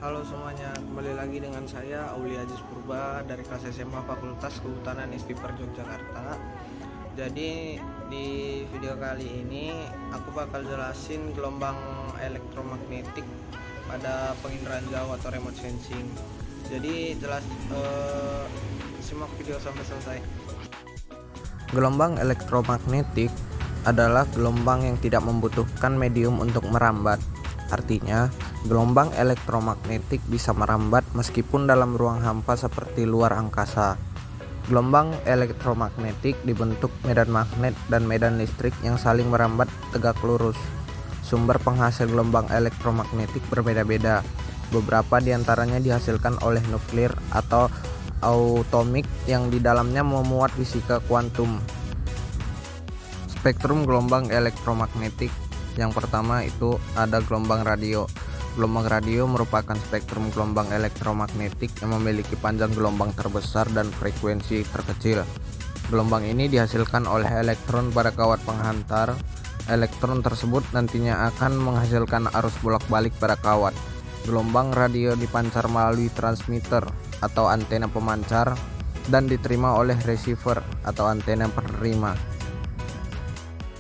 Halo semuanya, kembali lagi dengan saya Auli Aziz Purba dari kelas SMA Fakultas Kehutanan ISTIPER Yogyakarta. Jadi di video kali ini aku bakal jelasin gelombang elektromagnetik pada penginderaan jauh atau remote sensing. Jadi simak video sampai selesai. Gelombang elektromagnetik adalah gelombang yang tidak membutuhkan medium untuk merambat. Artinya, gelombang elektromagnetik bisa merambat meskipun dalam ruang hampa seperti luar angkasa. Gelombang elektromagnetik dibentuk medan magnet dan medan listrik yang saling merambat tegak lurus. Sumber penghasil gelombang elektromagnetik berbeda-beda. Beberapa diantaranya dihasilkan oleh nuklir atau atomik yang di dalamnya memuat fisika kuantum. Spektrum gelombang elektromagnetik. Yang pertama itu ada gelombang radio. Gelombang radio merupakan spektrum gelombang elektromagnetik yang memiliki panjang gelombang terbesar dan frekuensi terkecil. Gelombang ini dihasilkan oleh elektron pada kawat penghantar. Elektron tersebut nantinya akan menghasilkan arus bolak-balik pada kawat. Gelombang radio dipancar melalui transmitter atau antena pemancar dan diterima oleh receiver atau antena penerima.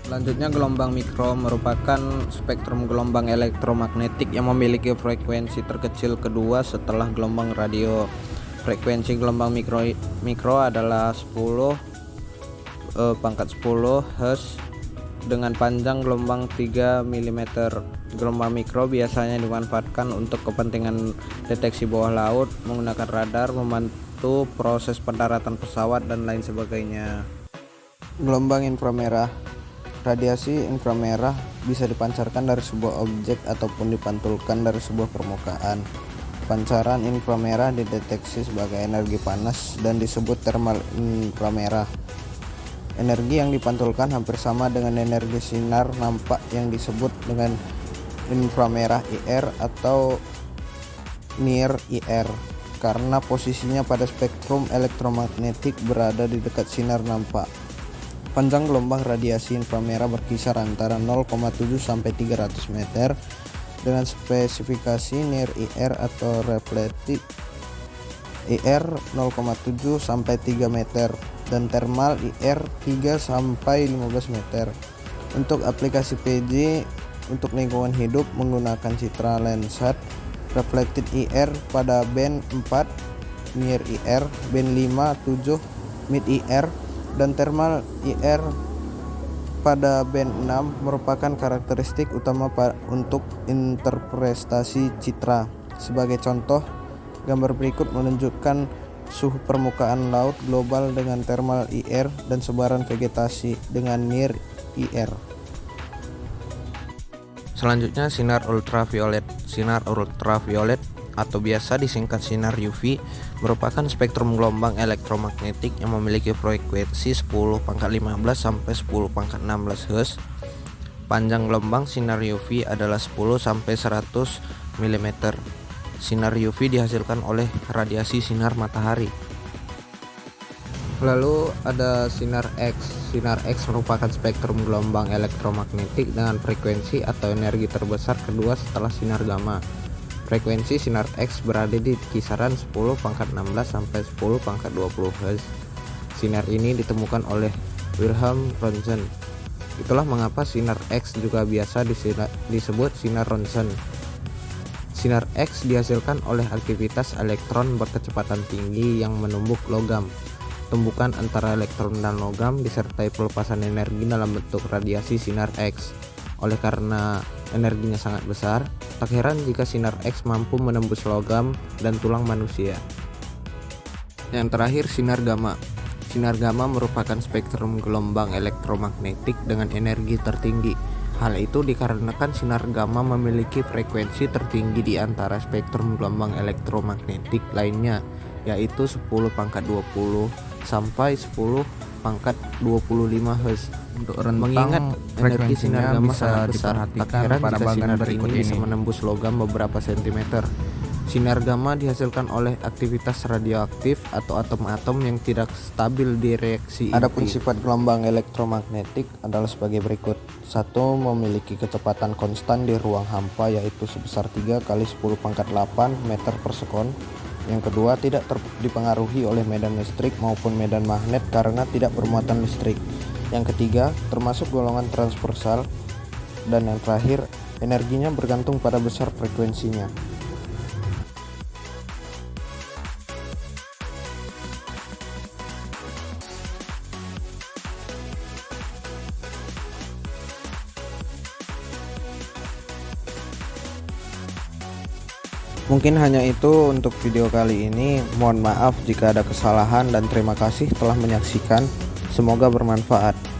Selanjutnya, gelombang mikro merupakan spektrum gelombang elektromagnetik yang memiliki frekuensi terkecil kedua setelah gelombang radio. Frekuensi gelombang mikro adalah 10 pangkat 10 Hz dengan panjang gelombang 3 mm. Gelombang mikro biasanya dimanfaatkan untuk kepentingan deteksi bawah laut, menggunakan radar, membantu proses pendaratan pesawat, dan lain sebagainya. Gelombang inframerah. Radiasi inframerah bisa dipancarkan dari sebuah objek ataupun dipantulkan dari sebuah permukaan. Pancaran inframerah dideteksi sebagai energi panas dan disebut thermal inframerah. Energi yang dipantulkan hampir sama dengan energi sinar nampak yang disebut dengan inframerah IR atau near IR karena posisinya pada spektrum elektromagnetik berada di dekat sinar nampak. Panjang gelombang radiasi inframerah berkisar antara 0,7 sampai 300 meter dengan spesifikasi near IR atau reflected IR 0,7 sampai 3 meter dan thermal IR 3 sampai 15 meter. Untuk aplikasi PJ untuk lingkungan hidup menggunakan citra Landsat, reflected IR pada band 4 near IR, band 5 7 mid IR, dan thermal IR pada band 6 merupakan karakteristik utama untuk interpretasi citra. Sebagai contoh, gambar berikut menunjukkan suhu permukaan laut global dengan thermal IR dan sebaran vegetasi dengan near IR. Selanjutnya, sinar ultraviolet. Sinar ultraviolet atau biasa disingkat sinar UV merupakan spektrum gelombang elektromagnetik yang memiliki frekuensi 10 pangkat 15 sampai 10 pangkat 16 Hz. Panjang gelombang sinar UV adalah 10 sampai 100 mm. Sinar UV dihasilkan oleh radiasi sinar matahari. Lalu ada sinar X. Sinar X merupakan spektrum gelombang elektromagnetik dengan frekuensi atau energi terbesar kedua setelah sinar gamma. Frekuensi sinar X berada di kisaran 10 pangkat 16 sampai 10 pangkat 20 Hz. Sinar ini ditemukan oleh Wilhelm Röntgen. Itulah mengapa sinar X juga biasa disebut sinar Röntgen. Sinar X dihasilkan oleh aktivitas elektron berkecepatan tinggi yang menumbuk logam. Tumbukan antara elektron dan logam disertai pelepasan energi dalam bentuk radiasi sinar X. Oleh karena energinya sangat besar, tak heran jika sinar X mampu menembus logam dan tulang manusia. Yang terakhir, sinar gamma. Sinar gamma merupakan spektrum gelombang elektromagnetik dengan energi tertinggi. Hal itu dikarenakan sinar gamma memiliki frekuensi tertinggi di antara spektrum gelombang elektromagnetik lainnya, yaitu 10 pangkat 20 sampai 10 pangkat 25 Hz. Untuk mengingat energi sinar gamma sangat besar, tak heran jika sinar ini bisa menembus logam beberapa sentimeter. Sinar gamma dihasilkan oleh aktivitas radioaktif atau atom-atom yang tidak stabil di reaksi inti. Adapun sifat gelombang elektromagnetik adalah sebagai berikut. 1. Memiliki kecepatan konstan di ruang hampa yaitu sebesar 3 kali 10⁸ meter per sekon. Yang kedua, tidak dipengaruhi oleh medan listrik maupun medan magnet karena tidak bermuatan listrik. Yang ketiga, termasuk golongan transversal. Dan yang terakhir, energinya bergantung pada besar frekuensinya. Mungkin hanya itu untuk video kali ini. Mohon maaf jika ada kesalahan dan terima kasih telah menyaksikan. Semoga bermanfaat.